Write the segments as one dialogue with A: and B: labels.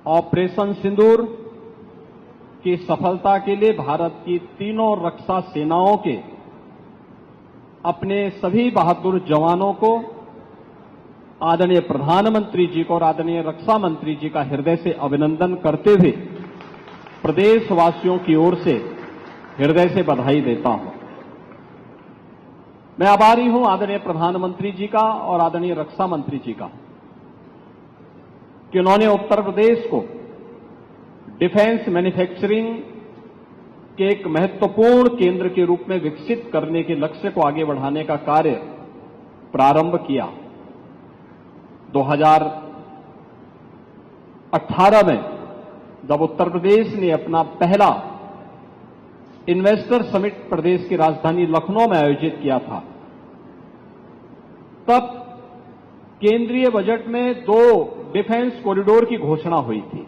A: Operation सिंदूर की सफलता के लिए भारत की तीनों रक्षा सेनाओं के अपने सभी बहादुर जवानों को, आदरणीय प्रधानमंत्री जी को और आदरणीय रक्षा मंत्री जी का हृदय से अभिनंदन करते हुए प्रदेशवासियों की ओर से हृदय से बधाई देता हूं। मैं आभारी हूं आदरणीय प्रधानमंत्री जी का और आदरणीय रक्षा मंत्री जी का कि उन्होंने उत्तर प्रदेश को डिफेंस मैन्युफैक्चरिंग के एक महत्वपूर्ण केंद्र के रूप में विकसित करने के लक्ष्य को आगे बढ़ाने का कार्य प्रारंभ किया। 2018 में जब उत्तर प्रदेश ने अपना पहला इन्वेस्टर समिट प्रदेश की राजधानी लखनऊ में आयोजित किया था, तब केंद्रीय बजट में 2 डिफेंस कॉरिडोर की घोषणा हुई थी,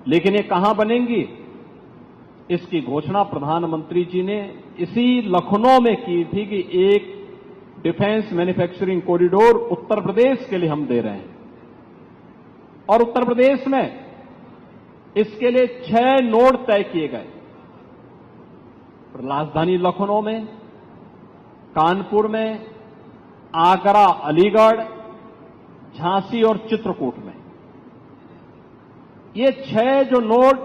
A: लेकिन ये कहां बनेंगी, इसकी घोषणा प्रधानमंत्री जी ने इसी लखनऊ में की थी कि एक defence manufacturing corridor Uttar Pradesh के लिए हम दे रहे हैं। और उत्तर प्रदेश में इसके लिए 6 नोड तय किए गए। राजधानी लखनऊ में, कानपुर में, आगरा, अलीगढ़, झांसी और चित्रकूट में ये 6 जो नोड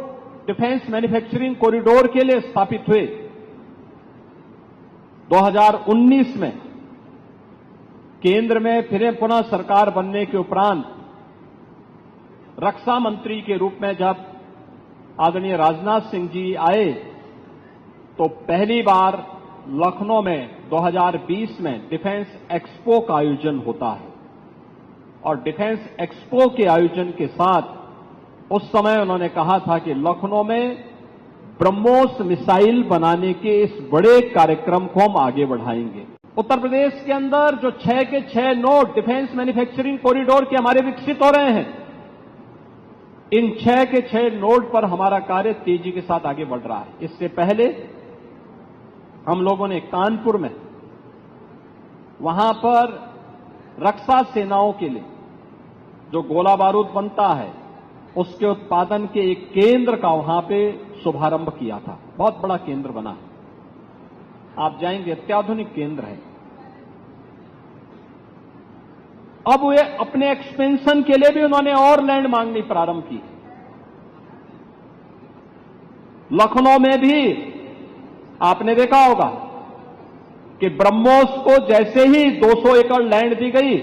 A: डिफेंस मैन्युफैक्चरिंग कॉरिडोर के लिए स्थापित हुए, 2019 में केंद्र में फिर पुनः सरकार बनने के उपरांत रक्षा मंत्री के रूप में जब आदरणीय राजनाथ सिंह जी आए तो पहली बार लखनऊ में 2020 में डिफेंस एक्सपो का आयोजन होता है। और डिफेंस एक्सपो के आयोजन के साथ उस समय उन्होंने कहा था कि लखनऊ में ब्रह्मोस मिसाइल बनाने के इस बड़े कार्यक्रम को हम आगे बढ़ाएंगे। उत्तर प्रदेश के अंदर जो 6 के 6 नोड डिफेंस मैन्युफैक्चरिंग कॉरिडोर के हमारे विकसित हो रहे हैं, इन 6 के 6 नोड पर हमारा कार्य तेजी के साथ आगे बढ़ रहा है। इससे पहले हम लोगों ने कानपुर में, वहां पर रक्षा सेनाओं के लिए जो गोला बारूद बनता है उसके उत्पादन के एक केंद्र का वहां पे शुभारंभ किया था। बहुत बड़ा केंद्र बना है, आप जाएंगे, अत्याधुनिक केंद्र है। अब वे अपने एक्सपेंशन के लिए भी उन्होंने और लैंड मांगनी प्रारंभ की। लखनऊ में भी आपने देखा होगा कि ब्रह्मोस को जैसे ही 200 एकड़ लैंड दी गई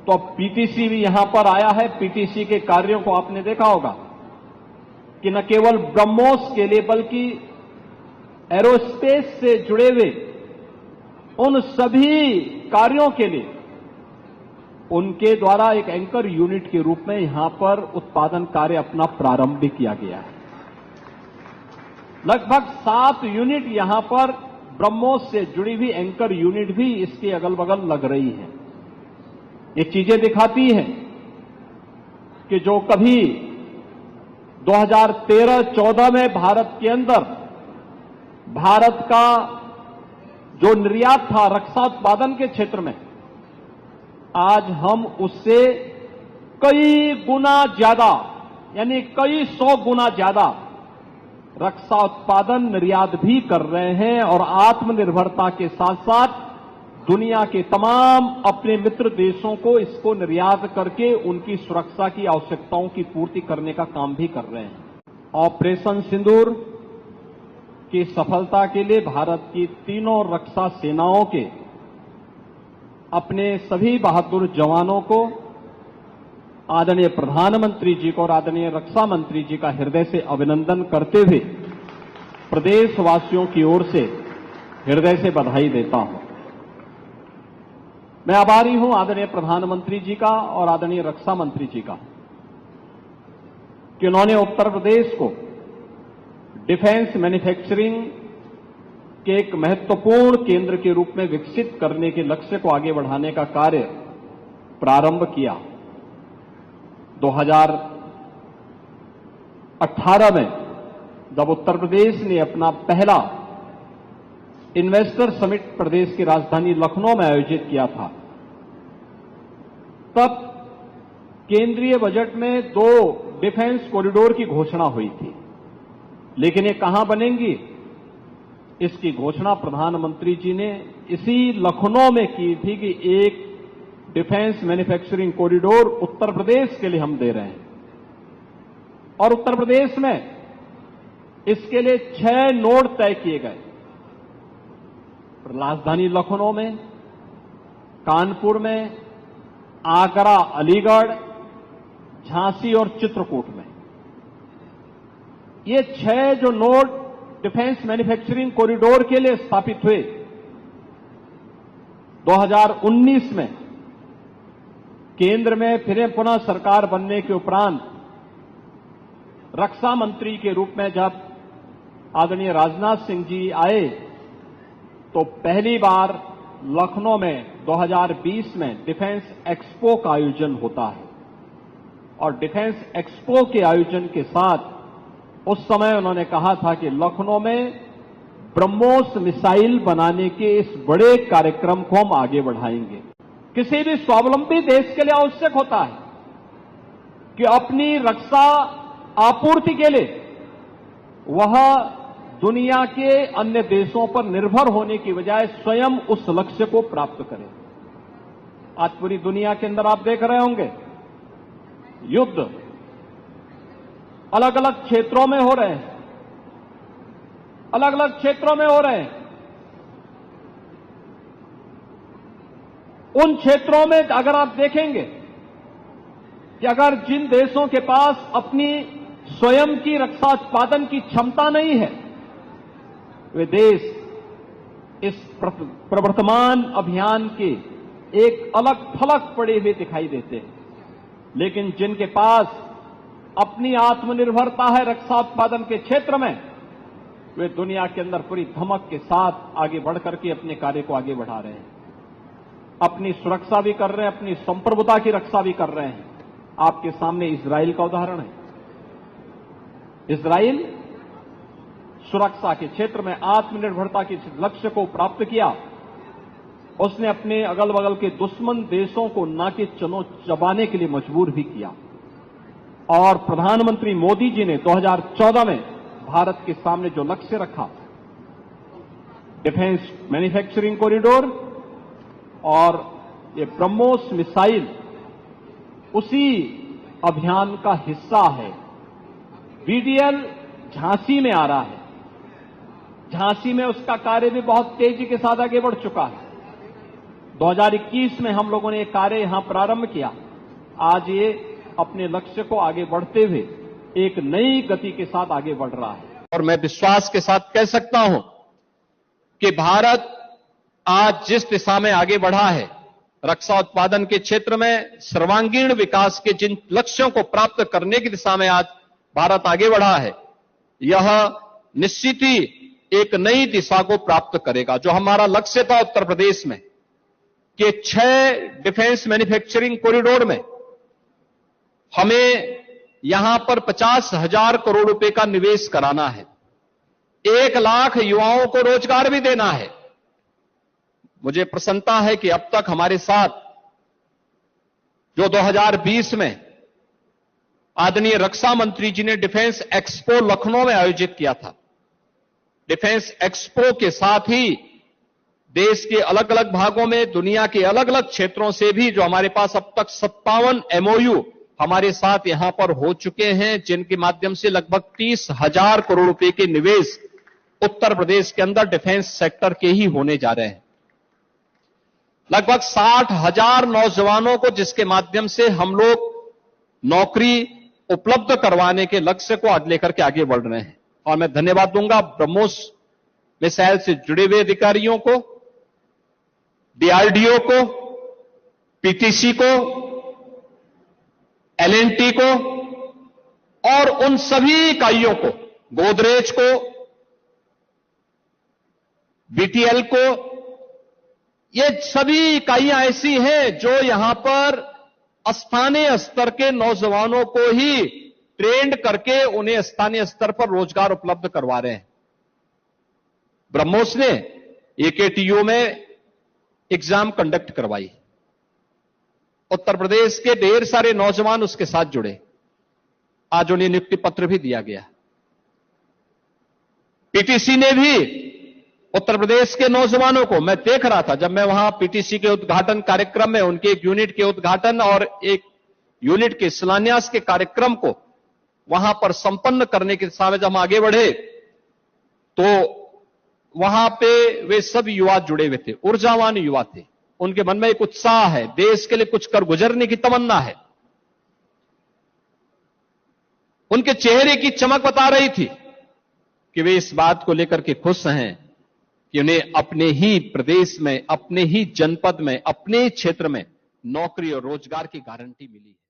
A: तो पीटीसी भी यहां पर आया है। पीटीसी के कार्यों को आपने देखा होगा कि न केवल ब्रह्मोस के लिए बल्कि एरोस्पेस से जुड़े हुए उन सभी कार्यों के लिए उनके द्वारा एक एंकर यूनिट के रूप में यहां पर उत्पादन कार्य अपना प्रारंभ भी किया गया है। लगभग 7 यूनिट यहां पर ब्रह्मोस से जुड़ी हुई एंकर यूनिट भी इसके अगल बगल लग रही है। ये चीजें दिखाती हैं कि जो कभी 2013-14 में भारत के अंदर भारत का जो निर्यात था रक्षा उत्पादन के क्षेत्र में, आज हम उससे कई गुना ज्यादा, यानी कई 100 गुना ज्यादा रक्षा उत्पादन निर्यात भी कर रहे हैं। और आत्मनिर्भरता के साथ साथ दुनिया के तमाम अपने मित्र देशों को इसको निर्यात करके उनकी सुरक्षा की आवश्यकताओं की पूर्ति करने का काम भी कर रहे हैं। ऑपरेशन सिंदूर की सफलता के लिए भारत की तीनों रक्षा सेनाओं के अपने सभी बहादुर जवानों को, आदरणीय प्रधानमंत्री जी को और आदरणीय रक्षा मंत्री जी का हृदय से अभिनंदन करते हुए प्रदेशवासियों की ओर से हृदय से बधाई देता हूं। मैं आभारी हूं आदरणीय प्रधानमंत्री जी का और आदरणीय रक्षा मंत्री जी का कि उन्होंने उत्तर प्रदेश को डिफेंस मैन्युफैक्चरिंग के एक महत्वपूर्ण केंद्र के रूप में विकसित करने के लक्ष्य को आगे बढ़ाने का कार्य प्रारंभ किया। 2018 में जब उत्तर प्रदेश ने अपना पहला इन्वेस्टर समिट प्रदेश की राजधानी लखनऊ में आयोजित किया था, तब केंद्रीय बजट में 2 डिफेंस कॉरिडोर की घोषणा हुई थी, लेकिन ये कहां बनेंगी, इसकी घोषणा प्रधानमंत्री जी ने इसी लखनऊ में की थी कि एक defence manufacturing corridor Uttar Pradesh के लिए हम दे रहे हैं। और उत्तर प्रदेश में इसके लिए 6 नोड तय किए गए। राजधानी लखनऊ में, कानपुर में, आगरा, अलीगढ़, झांसी और चित्रकूट में। ये 6 जो नोड डिफेंस मैन्युफैक्चरिंग कॉरिडोर के लिए स्थापित हुए 2019 में, केंद्र में फिर पुनः सरकार बनने के उपरांत रक्षा मंत्री के रूप में जब आदरणीय राजनाथ सिंह जी आए तो पहली बार लखनऊ में 2020 में डिफेंस एक्सपो का आयोजन होता है। और डिफेंस एक्सपो के आयोजन के साथ उस समय उन्होंने कहा था कि लखनऊ में ब्रह्मोस मिसाइल बनाने के इस बड़े कार्यक्रम को हम आगे बढ़ाएंगे। किसी भी स्वावलंबी देश के लिए आवश्यक होता है कि अपनी रक्षा आपूर्ति के लिए वह दुनिया के अन्य देशों पर निर्भर होने की बजाय स्वयं उस लक्ष्य को प्राप्त करे। आज पूरी दुनिया के अंदर आप देख रहे होंगे युद्ध अलग अलग क्षेत्रों में हो रहे हैं, अलग अलग क्षेत्रों में हो रहे हैं। उन क्षेत्रों में अगर आप देखेंगे कि अगर जिन देशों के पास अपनी स्वयं की रक्षा उत्पादन की क्षमता नहीं है, वे देश इस प्रवर्तमान अभियान के एक अलग थलग पड़े हुए दिखाई देते हैं। लेकिन जिनके पास अपनी आत्मनिर्भरता है रक्षा उत्पादन के क्षेत्र में, वे दुनिया के अंदर पूरी धमक के साथ आगे बढ़कर के अपने कार्य को आगे बढ़ा रहे हैं, अपनी सुरक्षा भी कर रहे हैं, अपनी संप्रभुता की रक्षा भी कर रहे हैं। आपके सामने इजराइल का उदाहरण है। इजराइल सुरक्षा के क्षेत्र में आत्मनिर्भरता के लक्ष्य को प्राप्त किया। उसने अपने अगल बगल के दुश्मन देशों को नाके चबाने के लिए मजबूर भी किया। और प्रधानमंत्री मोदी जी ने 2014 में भारत के सामने जो लक्ष्य रखा, डिफेंस मैन्युफैक्चरिंग कॉरिडोर और ये ब्रह्मोस मिसाइल, उसी अभियान का हिस्सा है। वीडीएल झांसी में आ रहा है। झांसी में उसका कार्य भी बहुत तेजी के साथ आगे बढ़ चुका है। 2021 में हम लोगों ने ये कार्य यहां प्रारंभ किया। आज ये अपने लक्ष्य को आगे बढ़ते हुए एक नई गति के साथ आगे बढ़ रहा है।
B: और मैं विश्वास के साथ कह सकता हूं कि भारत आज जिस दिशा में आगे बढ़ा है, रक्षा उत्पादन के क्षेत्र में सर्वांगीण विकास के जिन लक्ष्यों को प्राप्त करने की दिशा में आज भारत आगे बढ़ा है, यह निश्चित ही एक नई दिशा को प्राप्त करेगा। जो हमारा लक्ष्य था उत्तर प्रदेश में कि 6 डिफेंस मैन्युफैक्चरिंग कॉरिडोर में हमें यहां पर 50,000 करोड़ रुपए का निवेश कराना है, 1 लाख युवाओं को रोजगार भी देना है। मुझे प्रसन्नता है कि अब तक हमारे साथ जो 2020 में आदरणीय रक्षा मंत्री जी ने डिफेंस एक्सपो लखनऊ में आयोजित किया था, डिफेंस एक्सपो के साथ ही देश के अलग अलग भागों में, दुनिया के अलग अलग क्षेत्रों से भी जो हमारे पास अब तक 57 एमओयू हमारे साथ यहां पर हो चुके हैं, जिनके माध्यम से लगभग 30,000 करोड़ रुपए के निवेश उत्तर प्रदेश के अंदर डिफेंस सेक्टर के ही होने जा रहे हैं। लगभग 60,000 नौजवानों को जिसके माध्यम से हम लोग नौकरी उपलब्ध करवाने के लक्ष्य को आज लेकर के आगे बढ़ रहे हैं। और मैं धन्यवाद दूंगा ब्रह्मोस मिसाइल से जुड़े हुए अधिकारियों को, डीआरडीओ को, पीटीसी को, एलएनटी को और उन सभी इकाइयों को, गोदरेज को, बीटीएल को। ये सभी इकाइयां ऐसी हैं जो यहां पर स्थानीय स्तर के नौजवानों को ही ट्रेंड करके उन्हें स्थानीय स्तर पर रोजगार उपलब्ध करवा रहे हैं। ब्रह्मोस ने एकेटीयू में एग्जाम कंडक्ट करवाई, उत्तर प्रदेश के ढेर सारे नौजवान उसके साथ जुड़े। आज उन्हें नियुक्ति पत्र भी दिया गया। पीटीसी ने भी उत्तर प्रदेश के नौजवानों को, मैं देख रहा था जब मैं वहां पीटीसी के उद्घाटन कार्यक्रम में उनके एक यूनिट के उद्घाटन और एक यूनिट के शिलान्यास के कार्यक्रम को वहां पर संपन्न करने की दिशा में जब हम आगे बढ़े तो वहां पे वे सब युवा जुड़े हुए थे, ऊर्जावान युवा थे। उनके मन में एक उत्साह है, देश के लिए कुछ कर गुजरने की तमन्ना है। उनके चेहरे की चमक बता रही थी कि वे इस बात को लेकर के खुश हैं कि उन्हें अपने ही प्रदेश में, अपने ही जनपद में, अपने ही क्षेत्र में नौकरी और रोजगार की गारंटी मिली है।